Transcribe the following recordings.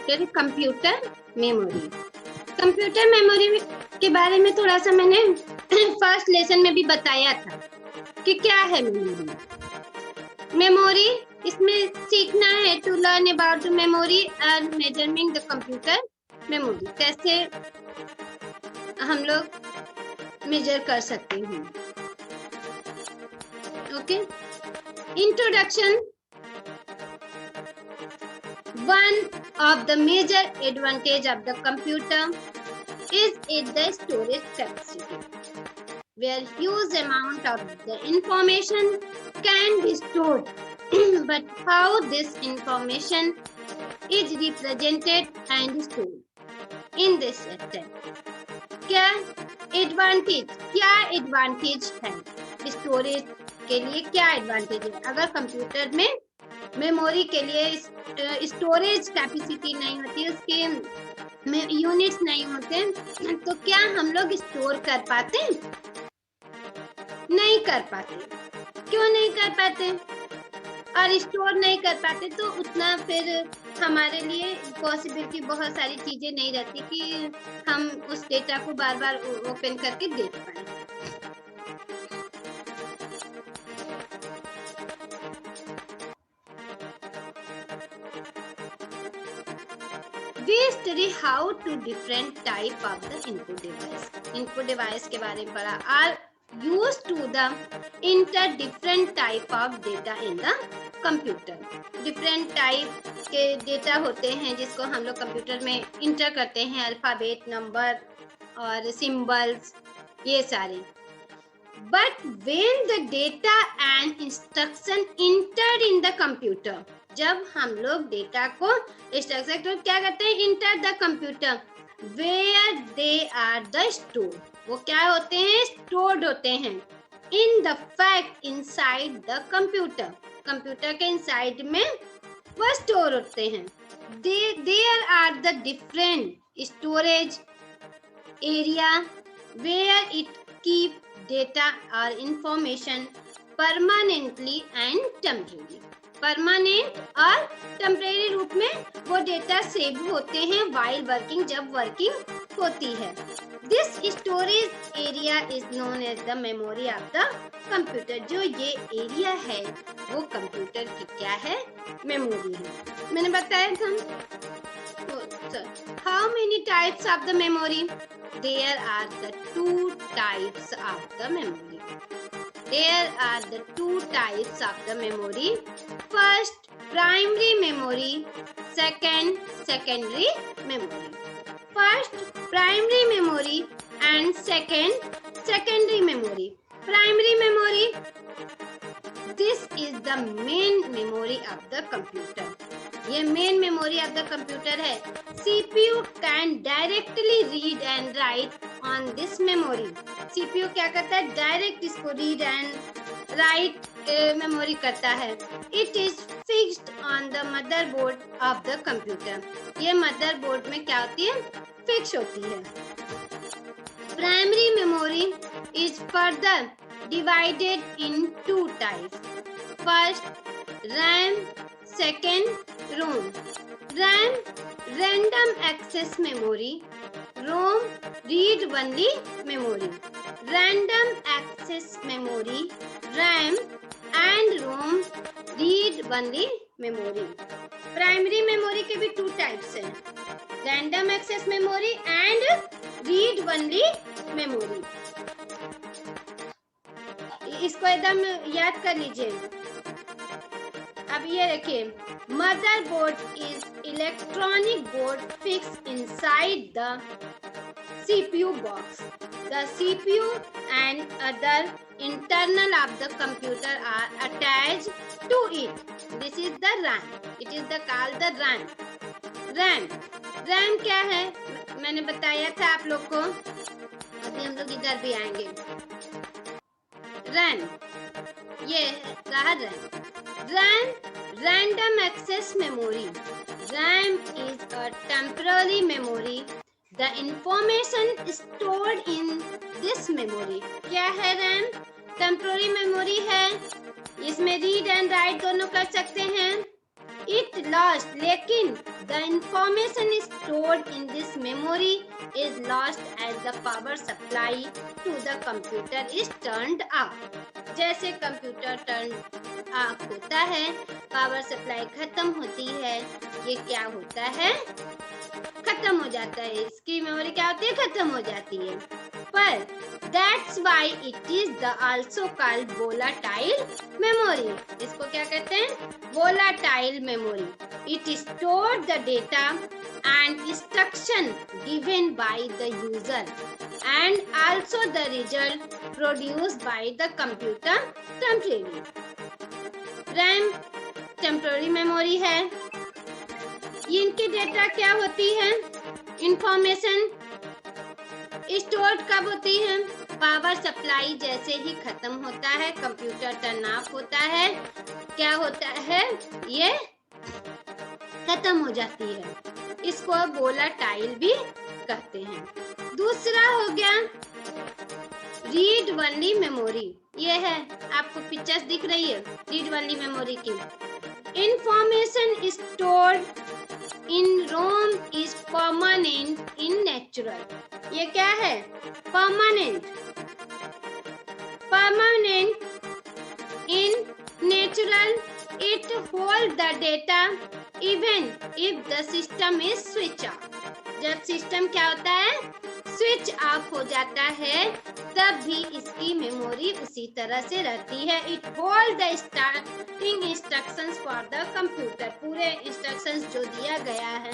Computer memory. Computer memory के बारे में थोड़ा सा मैंने फर्स्ट लेसन में भी बताया था कि क्या है मेमोरी। मेमोरी इसमें सीखना है to learn about the memory and measurement the computer memory, कैसे हम लोग मेजर कर सकते हैं। Okay, introduction. One of the major advantage of the computer is the storage capacity, where huge amount of the information can be stored. But how this information is represented and stored in this step? क्या advantage है storage के लिए? क्या advantage है? अगर computer में memory के लिए स्टोरेज कैपेसिटी नहीं होती, उसके यूनिट्स नहीं होते, तो क्या हम लोग स्टोर कर पाते? नहीं कर पाते। क्यों नहीं कर पाते? और स्टोर नहीं कर पाते तो उतना फिर हमारे लिए पॉसिबिलिटी बहुत सारी चीजें नहीं रहती कि हम उस डेटा को बार बार ओपन करके देख पाए। We study how to different type of the input device. Input device के बारे में पढ़ा। Are used to the enter different type of data in the computer. Different type के डेटा होते हैं जिसको हम लोग कंप्यूटर में इंटर करते हैं, अल्फाबेट, नंबर और सिंबल्स, ये सारे। But when the data and instruction entered in the computer, जब हम लोग डेटा को इंस्ट्रक्शन को क्या करते हैं? Enter the computer, where they are the store, वो क्या होते हैं? स्टोर्ड होते हैं। In the fact inside the computer, computer के इनसाइड में वो स्टोर होते हैं। There are the different storage area where it keep data और information permanently and temporary. Permanent और टेम्परेरी रूप में वो डेटा सेव होते हैं वाइल वर्किंग, जब वर्किंग होती है। This storage area is known as the memory of the computer. जो ये एरिया है वो कंप्यूटर की क्या है? मेमोरी है। मैंने बताया था। How many types of the memory? There are the two types of the memory. There are the two types of the memory. First, primary memory. Second, secondary memory. First, primary memory and second, secondary memory. Primary memory. This is the main memory of the computer. ये main memory of the computer है। CPU can directly read and right on this memory. CPU क्या करता है? Direct इसको read and write memory करता है। It is fixed on the motherboard of the computer. ये motherboard में क्या होती है? फिक्स होती है। Primary memory is further divided in two types. First, RAM, second, ROM. RAM, random access memory. ROM, read only memory. Random access memory, RAM and ROM, read only memory. Primary memory के भी two types हैं, random access memory and read only memory. इसको एकदम याद कर लीजिए। अब ये देखिए, motherboard is electronic board fix inside the CPU box. The CPU and other internal of the computer are attached to it. This is the RAM. It is the called the RAM. RAM क्या है? मैंने बताया था आप लोग को। अभी हम लोग इधर भी आएंगे। RAM, ये रहा RAM, random access memory. RAM is a temporary memory. The information stored in this memory. क्या है RAM? टेम्पोररी मेमोरी है। इसमें रीड एंड राइट दोनों कर सकते हैं। it lost, लेकिन the information stored in this memory is lost as the power supply to the computer is turned off. जैसे कंप्यूटर टर्न ऑफ होता है, पावर सप्लाई खत्म होती है, ये क्या होता है, खत्म हो जाता है, इसकी मेमोरी क्या होती है, खत्म हो जाती है। पर that's why it is the also called volatile memory. इसको क्या कहते हैं, volatile memory. It stores the data and instruction given by the user and also the result produced by the computer temporarily. RAM temporary memory है, इनकी data क्या होती है, information store कब होती है, पावर सप्लाई जैसे ही खत्म होता है, कंप्यूटर टर्न ऑफ होता है, क्या होता है, ये खत्म हो जाती है, इसको वोलाटाइल भी कहते हैं। दूसरा हो गया रीड ओनली मेमोरी, ये है, आपको पिक्चर्स दिख रही है रीड ओनली मेमोरी की। Information stored in ROM is permanent in natural, ये क्या है, permanent, permanent in natural, it hold the data even if the system is switch off. जब सिस्टम क्या होता है, स्विच ऑफ हो जाता है, तब भी इसकी मेमोरी उसी तरह से रहती है। It hold the starting instructions for the computer, पूरे इंस्ट्रक्शंस जो दिया गया है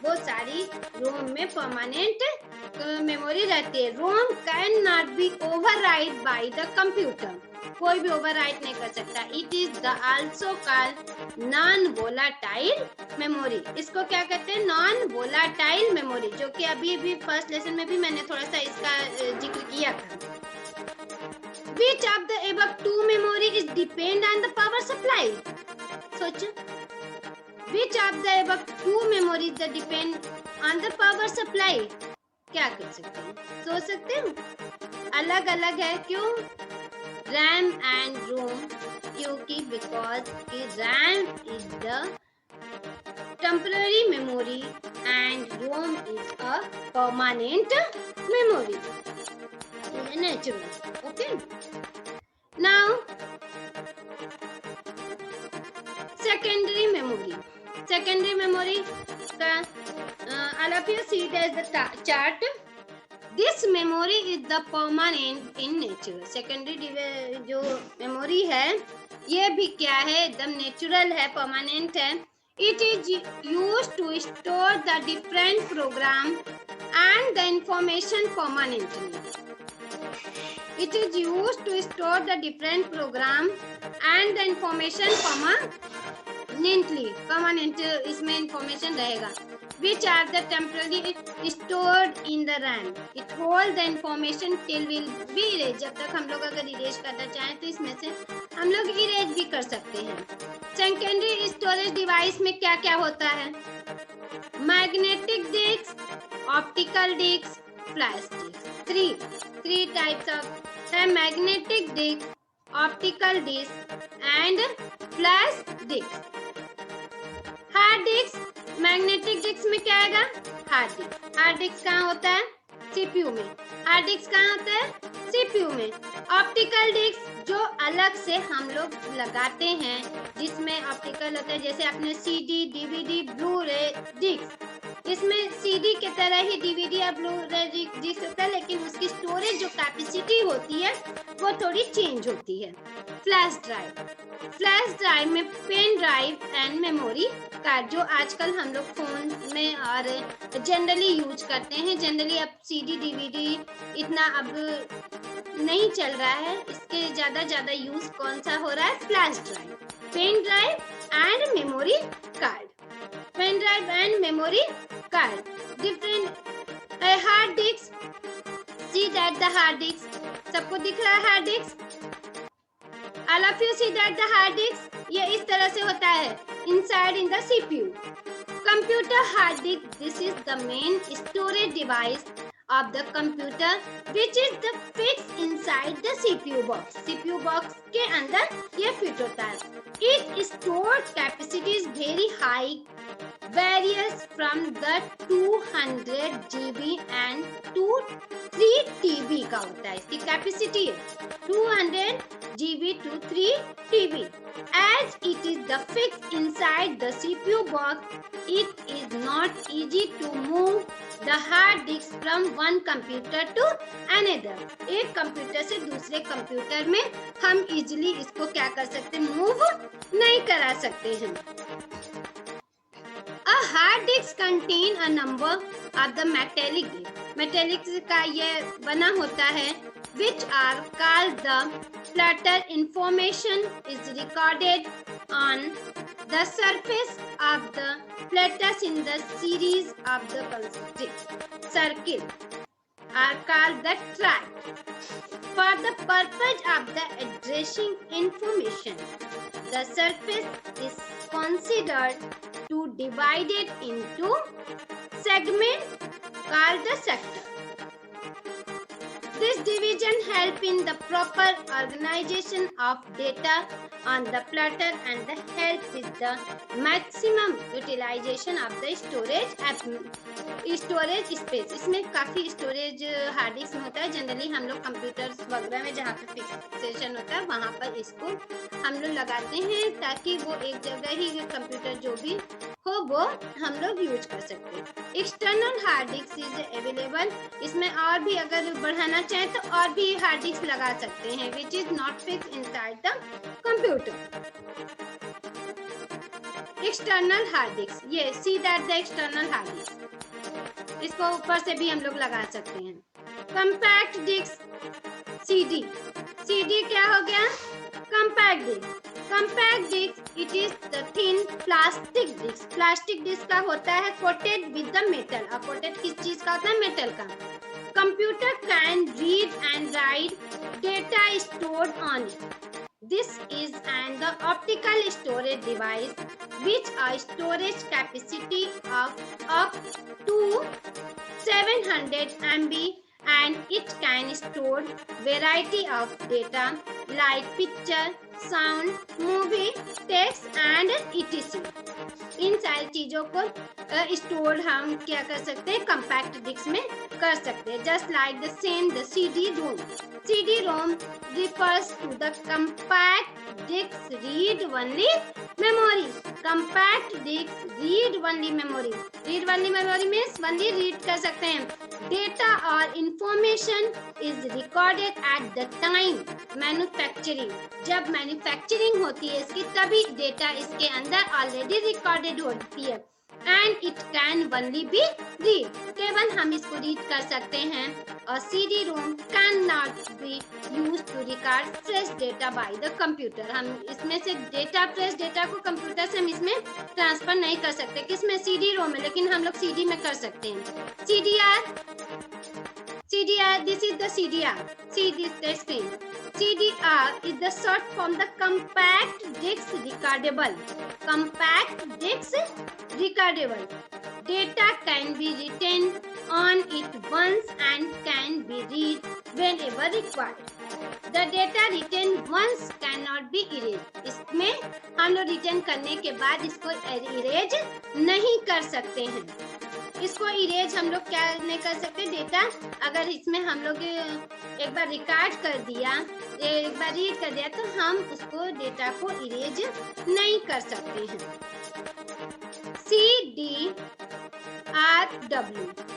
वो सारी रोम में परमानेंट मेमोरी रहती है। ROM can not be override by the computer, कोई भी ओवरराइट नहीं कर सकता। It is the also called non volatile memory, इसको क्या कहते हैं, नॉन वोलाटाइल मेमोरी, जो कि अभी भी फर्स्ट लेसन में भी मैंने थोड़ा सा इसका जिक्र किया था। Which of the above two memory is depend on the power supply? सोचो, which of the above two memories that depend on the power supply? क्या कर सकते हैं, सोच सकते हो, अलग अलग है, क्यों, RAM and ROM, क्योंकि because RAM is the temporary memory and ROM is a permanent memory. Natural. Okay. Now, secondary memory. Secondary memory का all of you see there's the chart. This memory is the permanent in nature. Secondary जो memory है, ये भी क्या है, एकदम natural है, permanent है। It is used to store the different program and the information permanently. It is used to store the different program and the information permanently. Permanent इसमें information रहेगा. Which are the temporarily stored in the RAM. It hold the information till will be erased. जब तक हम लोग अगर erase करना चाहें तो इसमें से हम लोग इरेज भी कर सकते हैं। सेकेंडरी स्टोरेज डिवाइस में क्या क्या होता है, magnetic disk, optical disk, flash disk. Three types of है, magnetic disk, optical disk and flash disk. Hard disk, magnetic disk में क्या आएगा, हार्ड डिस्क। हार्ड डिस्क कहाँ होता है, सीपीयू में। हार्ड डिस्क कहाँ होता है, सीपीयू में। ऑप्टिकल डिस्क जो अलग से हम लोग लगाते हैं, जिसमें ऑप्टिकल होता है, जैसे आपने सीडी, डीवीडी, ब्लू रे डिस्क, इसमें सीडी के तरह ही डीवीडी या ब्लू रे डिस्क होता है, लेकिन उसकी स्टोरेज जो कैपेसिटी होती है वो थोड़ी चेंज होती है। फ्लैश ड्राइव, फ्लैश ड्राइव में pen drive and memory card, जो आजकल हम लोग फोन में और जनरली यूज करते हैं। जनरली अब सीडी डीवीडी इतना अब नहीं चल रहा है, इसके ज्यादा यूज कौन सा हो रहा है, flash drive, pen drive and memory card. Pen drive and memory card different. Hard disk, see that the hard disk, सबको दिख रहा है hard disk, all of you see that the hard disk ये इस तरह से होता है, inside in the CPU. Computer hard disk, this is the main storage device of the computer which is the fixed inside the CPU box. CPU box के अंदर ये fit होता है. Its stored capacity is very high, varies from the 200 GB and to 3 TB का होता है. इसकी capacity है 200 GB to 3 TB. As it is the fixed inside the CPU box, it is not easy to move the hard disk from one computer to another. एक computer से दूसरे computer में हम इजीली इसको क्या कर सकते हैं, मूव नहीं करा सकते हैं. A hard disk contain a number of the metallic disks. Metallic का ये बना होता है which are called the platter. Information is recorded on the surface of the platters in the series of the concentric circle are called the track. For the purpose of the addressing information, the surface is considered to divide it into segment called the sector. This division help in the proper organization of data on the platter and the help with the maximum utilization of the storage space. इसमें काफी storage hard disk में होता है. Generally हम लोग computers वगैरह में जहाँ पे फिक्सेशन होता है वहाँ पर इसको हम लोग लगाते हैं ताकि वो एक जगह ही कंप्यूटर जो भी हो वो हम लोग यूज कर सकते हैं. External hard disc is available. इसमें और भी अगर बढ़ाना चाहें तो और भी हार्ड डिस्क लगा सकते हैं which is not fix inside the computer. External hard disk, ये see that the external hard disk, इसको ऊपर से भी हम लोग लगा सकते हैं. Compact disk CD. सीडी क्या हो गया, compact disc. Compact disc it is the thin plastic disc. Plastic disc का होता है कोटेड विद द मेटल. और कोटेड किस चीज का होता है, मेटल का. Computer can read and write data stored on it. This is the optical storage device which a storage capacity of up to 700 MB and it can store variety of data like picture, sound, movie, text and etc. इन सारी चीजों को store हम क्या कर सकते हैं, compact disc में कर सकते हैं. Just like the same the CD ROM. CD ROM refers to the compact disk read only memory. Compact disk read only memory. Read only memory means only read कर सकते हैं. Data or information is recorded at the time manufacturing. जब manufacturing होती है इसकी तभी data इसके अंदर ऑलरेडी रिकॉर्डेड होती है. And it can only be read. केवल हम इसको रीड कर सकते हैं. और CD-ROM cannot be used to record fresh data by the computer. हम इसमें से डेटा फ्रेश डेटा को कंप्यूटर से हम इसमें ट्रांसफर नहीं कर सकते. किसमें, CD-ROM में, लेकिन हम लोग CD में कर सकते हैं. CDR, this is the CDR. See this the screen. CDR is the short form the compact disk recordable. Compact disk recordable. Data can be written on it once and can be read whenever required. The data written once cannot be erased. इसमें हम लोग return करने के बाद इसको erase नहीं कर सकते हैं. इसको इरेज हम लोग क्या नहीं कर सकते, डेटा अगर इसमें हम लोग एक बार रिकॉर्ड कर दिया, एक बार रीड कर दिया तो हम उसको डेटा को इरेज नहीं कर सकते हैं. CDRW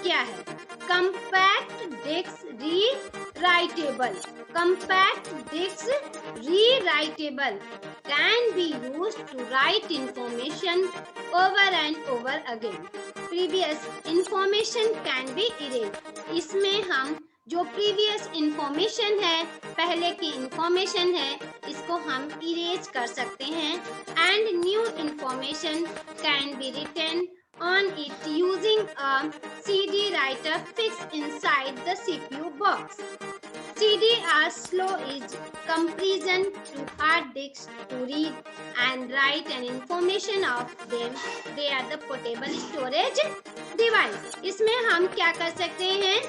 क्या है, compact disc rewritable. Compact disc rewritable can be used to write information over and over again. Previous information can be erased. इसमें हम जो previous information है, पहले की information है, इसको हम erase कर सकते हैं. And new information can be written on it using a CD writer fixed inside the CPU box. CD are slow is comparison to hard disks to read and write and information of them. They are the portable storage device, इसमें हम क्या कर सकते हैं,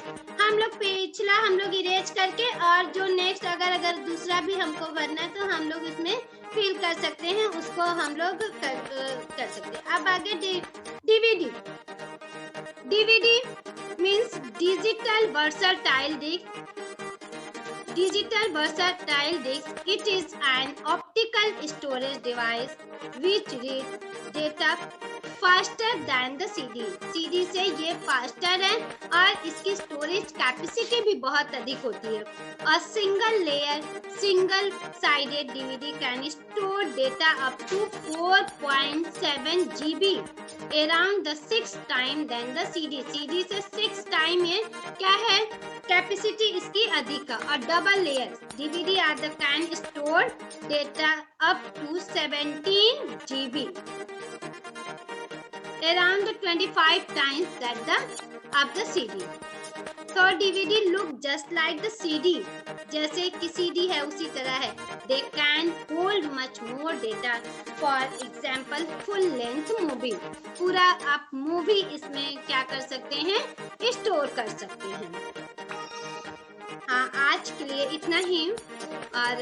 हम लोग पिछला हम लोग इरेज करके और जो नेक्स्ट अगर दूसरा भी हमको भरना है तो हम लोग इसमें फिल कर सकते हैं, उसको हम लोग कर सकते हैं। अब आगे DVD. DVD means digital versatile disc. Digital versatile disk. It is an optical storage device which reads data faster than the CD. CD से ये faster है और इसकी storage capacity भी बहुत अधिक होती है। A single layer, single sided DVD can store data up to 4.7 GB, around the 6 time than the CD. CD से 6 time ये क्या है, कैपेसिटी इसकी अधिक है। और double layer DVD are the can store data up to 17 GB, around 25 times that the of the CD. So DVD look just like the CD, जैसे कि CD है उसी तरह है। They can hold much more data. For example, full length movie. पूरा आप movie इसमें क्या कर सकते हैं, स्टोर कर सकते हैं। हाँ, आज के लिए इतना ही। और